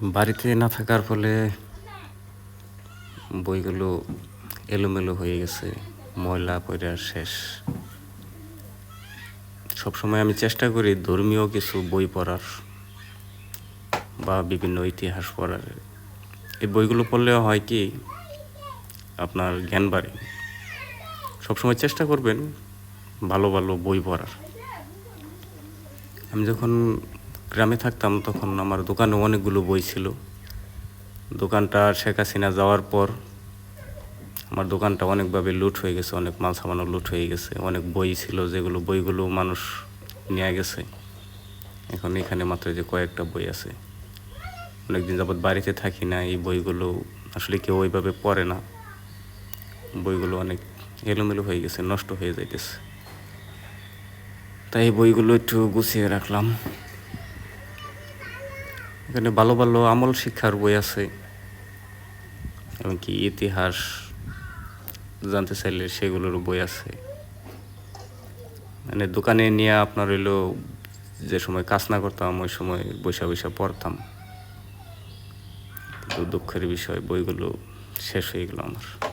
বাড়িতে না থাকার ফলে বইগুলো এলোমেলো হয়ে গেছে, ময়লা পড়ে শেষ। সবসময় আমি চেষ্টা করি ধর্মীয় কিছু বই পড়ার বা বিভিন্ন ইতিহাস পড়ার। এই বইগুলো পড়লে হয় কি, আপনার জ্ঞান বাড়ে। সবসময় চেষ্টা করবেন ভালো ভালো বই পড়ার। আমি যখন গ্রামে থাকতাম তখন আমার দোকানে অনেকগুলো বই ছিল। দোকানটা শেখ হাসিনা যাওয়ার পর আমার দোকানটা অনেকভাবে লুট হয়ে গেছে, অনেক মাল সামানও লুট হয়ে গেছে। অনেক বই ছিল যেগুলো বইগুলো মানুষ নিয়ে গেছে। এখন এখানে মাত্র যে কয়েকটা বই আছে। অনেকদিন যাবৎ বাড়িতে থাকি না, এই বইগুলো আসলে কেউ ওইভাবে পড়ে না। বইগুলো অনেক এলোমেলো হয়ে গেছে, নষ্ট হয়ে যাইতেছে। তাই এই বইগুলো একটু গুছিয়ে রাখলাম। এখানে ভালো ভালো আমল শিক্ষার বই আছে, এমনকি ইতিহাস জানতে চাইলে সেগুলোর বই আছে। মানে দোকানে নিয়ে আপনার হইলো যে সময় কাজ না করতাম ওই সময় বৈশা বৈশা পড়তাম। কিন্তু দুঃখের বিষয় বইগুলো শেষ হয়ে গেল আমার।